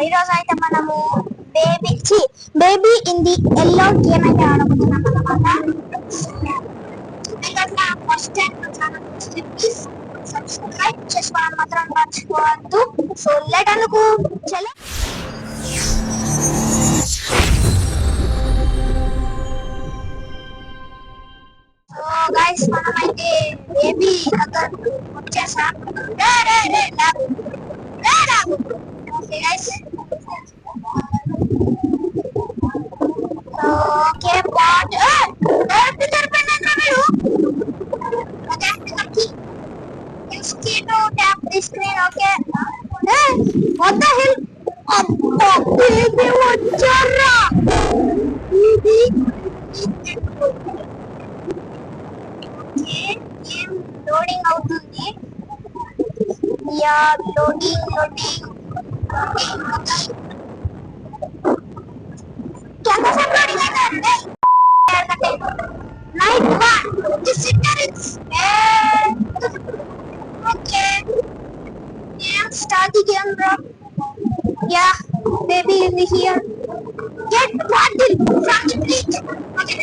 ఈ రోజు అయితే మనము baby in the yellow game అయితే ఆడబోతున్నాం అన్నమాట. ఫస్ట్ టైం సబ్స్క్రైబ్ చేసుకోవడం మాత్రం మర్చిపోవద్దు. సో లెట్ అనుకు చలో. సో గైస్ మనమైతే బేబీ దగ్గర వచ్చేసాం. Okay guys, okay but tap the screen. Okay. Hey, what the hell? Abba, baby, what's baby? Okay, game loading అవుతుంది. Yeah, loading. क्या सब loading है ना? Night one. This is okay. Yeah, start the game, bro. Yeah, baby is here. Get bottle from the fridge. Okay,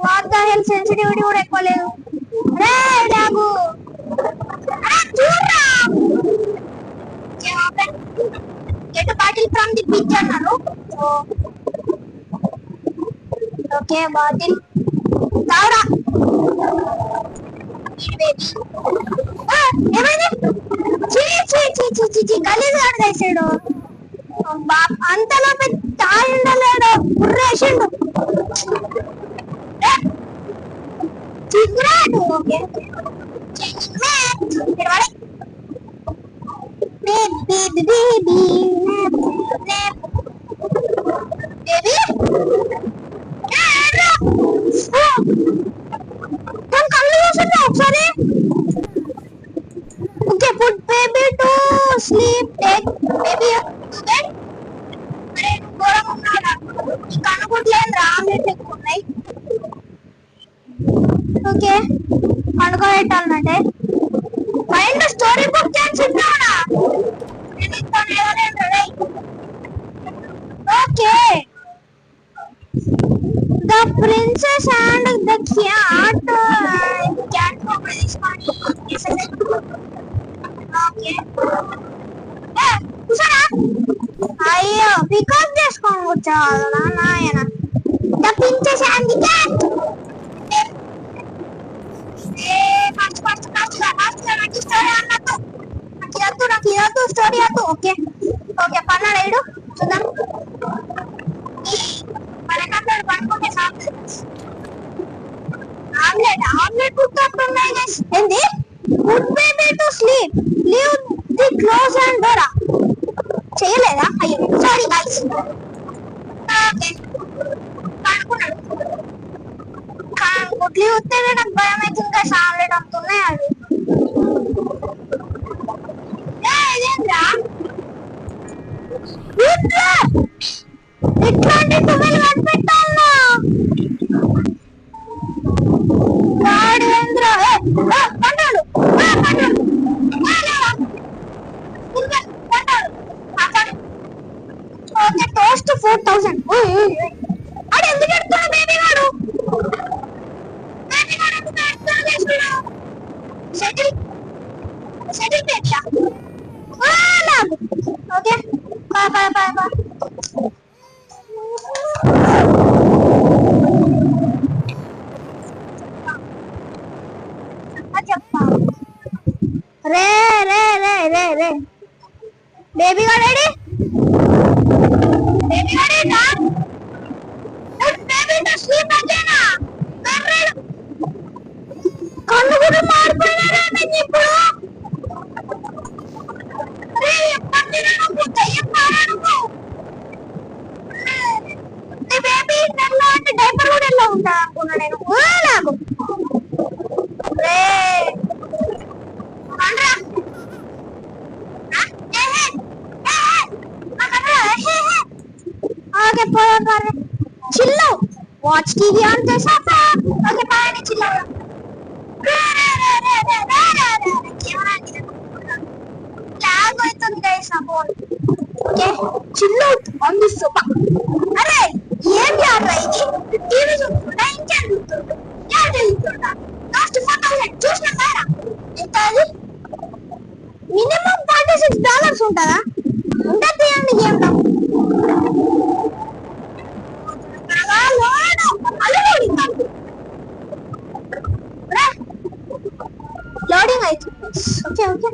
what the hell? Sensitivity would equal you. Hey, Dagu. Get a bottle from the picture, no? Okay, bottle. Taura. Baby. ఏమైంది? చీ గలీజ్ ఆడేసాడు. అంతలో తాగిండలేడు, బుర్రేసిండు. చిగురాడు. Okay ఒకసారి. Okay, put baby to sleep. Take baby to bed. అరే ఘోరం ఉన్నాడా? ఈ కనుకుంటలేని omelette ఎక్కువ ఉన్నాయి. ఓకే, పడుకోబెట్టాలంటే ఫైండ్ స్టోరీ బుక్ చేయించున్నాడా? నేను ఇంత నేరలేను రే. Okay, the princess and the cat property is funny. Okay. Eh, kusana? Ayyo, because this kong uchala na yana. The princess and the cat. Fast. Naki story annattu. Nakiyattu story attu. Okay, panna ledu. Sudam. మనకక్కడ పడుకుంటే omelette కుట్టుకుంటున్నాయి guys. ఏంది? Put baby to sleep. Leave the clothes and door. చేయలేదా? అయ్యో sorry guys. Okay, పడుకున్నాడు. గుడ్లు చూస్తే నాకు భయం అవుతుంది గైస్. ఆమ్లెట్ అమ్ముతున్నాయి అవి. ఇదేంద్రా ఇట్లాంటి తుమ్మలు కనిపెట్టాలన్నా వాడేంద్ర పంటాడు. Okay, toast 4000. అడు ఎందుకు ఎడుతున్నాడు బేబీ వాడు? సెటిల్ బేబీయా? Okay, bye. రే బేబీ గాడు రెడీ? బేబీ గాడు ఏంటా? బేబీ తో స్లీప్ అదేనా? కన్ను కూడా మారిపోయినారా ఇప్పుడు? రే పట్టినా నువ్వు దయ్యం మారాడు. నీ బేబీ నెలలో అంటే డైపర్ కూడా ఎలా ఉంటా అనుకున్నా నేను. నాకు రే okay, chill out. Watch TV on the sofa. Okay, fine, chill out. Guys నా phone. Okay chill out on this sofa. అరే ఏం యాడ్రా ఇది? టీవీ చూస్తుంటా ఇంకేం చూస్తుంటా? యాడ్ చూస్తుంటా. లాస్ట్ 4000 చూసిన మేరా. ఎంత అది? మినిమం $46 ఉంటుందా? ఉండదు అండి గేమ్ లో. లోడింగ్ అవుతుంది. Okay okay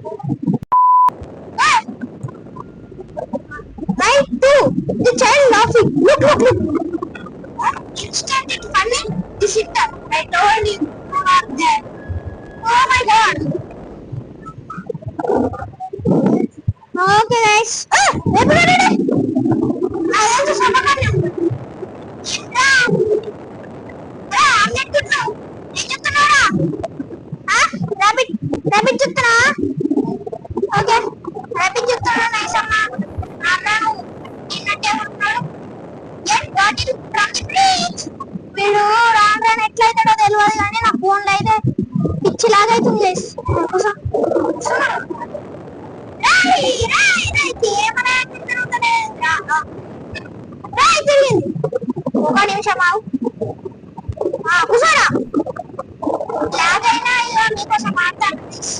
right 2 the child laughing look instant it funny the sitter I told you about that. Oh my god. Okay guys everybody I also sabakanya inda I'm not good now ఏం చెప్తున్నారా? rabbit చెప్తున్నా. Okay rabbit చెప్తున్నా. Nice అమ్మా. అన్నాను నిన్నట్టే ఉన్నాడు. get bottle from the fridge. వీడు రాను ఎట్లయితాడో తెలియదు కానీ నా ఫోన్లో అయితే పిచ్చిలాగా అవుతుంది గైస్. తిరిగింది. ఒక నిమిషం ఆవు. కూర్చోరా. లాగైనా ఇక మీకోసం మాట్లాడు ప్లీజ్.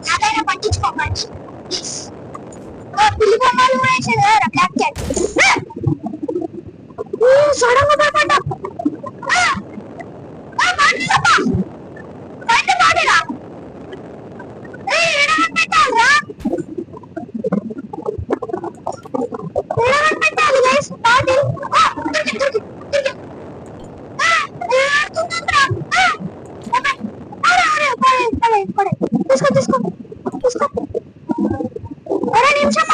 లాగైనా పట్టించుకోకండి ప్లీజ్. పిల్లి బొమ్మలు కూడా వేసాడు కదా బ్లాక్ క్యాట్. సడన్ గా భయపడ్డా. బయట బాడీరా పెట్టాలిరా. పెట్టాలి గైస్ బాటిల్. తీసుకో తీసుకో తీసుకో. ఒరే నిమిషం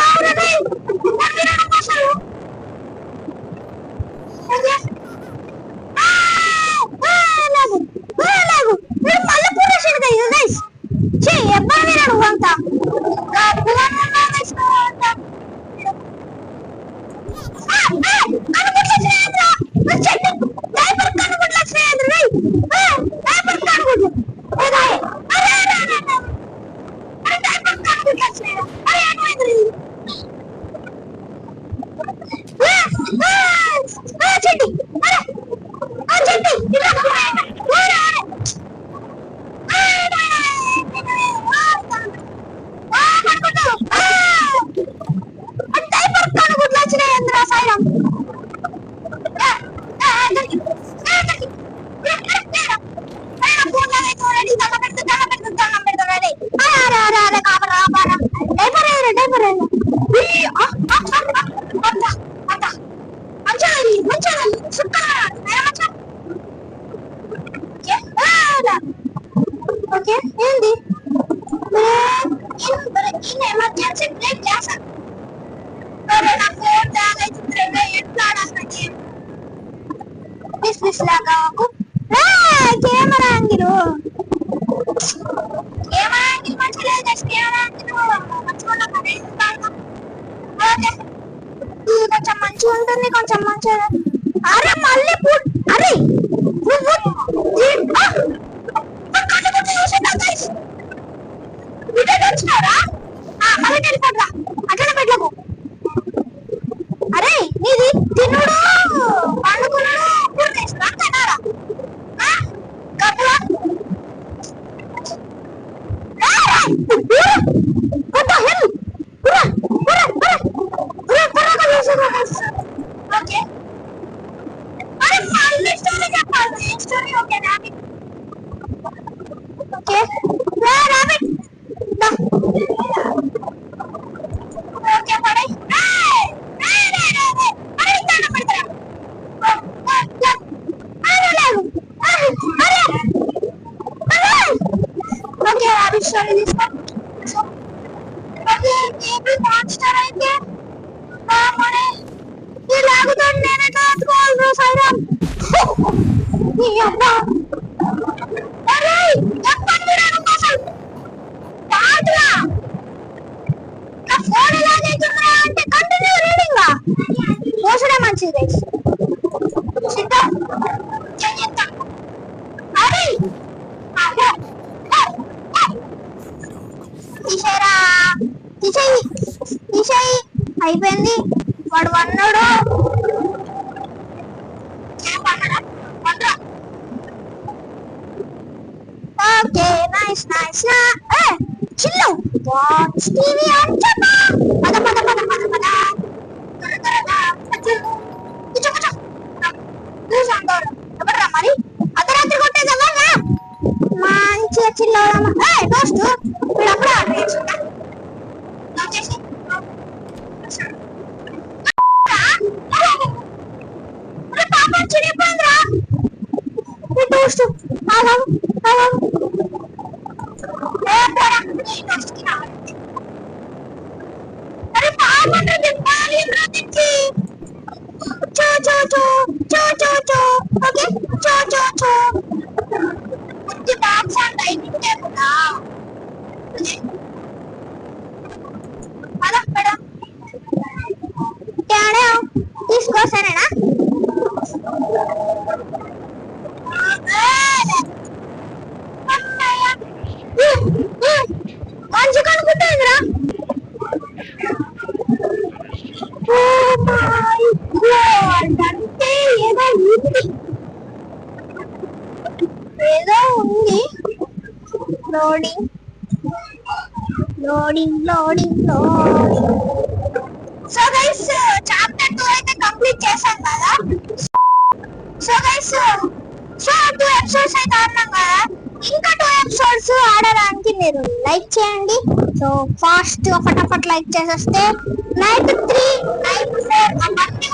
ఆవురా. ఓకే ఏంది ఇన్ ఎమర్జెన్సీ బ్రేక్ చేసా. నా ఫోన్ తాగైతే ఎట్లా గేమ్ బిస్ లాగా కెమెరా యాంగిల్ మంచిగా లేదు. కెమెరా యాంగిల్ మంచిగా కొంచెం మంచిగా ఉంటుంది కొంచెం మంచిగా. అరే మళ్ళీ అరే అట్లా పెట్టకు. అరే నీది తినుడు పండుకున్నాడు తినారా మంచిది తీసేయి అయిపోయింది. వాడు వన్నాడు. Okay nice nice. Chill watch TV on చెప్పా. పద పద పద పద పద ఎవర్రా మరి అర్ధరాత్రి కొట్టేదమ్మా మంచిగా చిల్లవడమ్మా. దోస్తు వీడు అప్పుడు ఆర్డర్ చేసుకుంటా పాప చిరిగిపోయిందిరా. దోస్తు అరే పాప తిప్పాలి తెచ్చి చో చో చో చో చో చో ఓకే చో చో చో कुछ बात सा टाइमिंग है ना मालूम पड़ा क्या है इसको सर है ना कौन सी कौन कुत्ता है जरा oh my god डरते ये ना ఏదో ఉంది. Loading loading loading loading. So guys chapter 2 అయితే కంప్లీట్ చేశాం కదా. సో గైస్ సో 2 ఎపిసోడ్స్ అయితే ఆడినాం కదా. ఇంకా 2 ఎపిసోడ్స్ ఆడడానికి మీరు లైక్ చేయండి. సో ఫాస్ట్ గా ఫటాఫట్ లైక్ చేసేస్తే నైట్ 3 నైట్ 4 అవన్నీ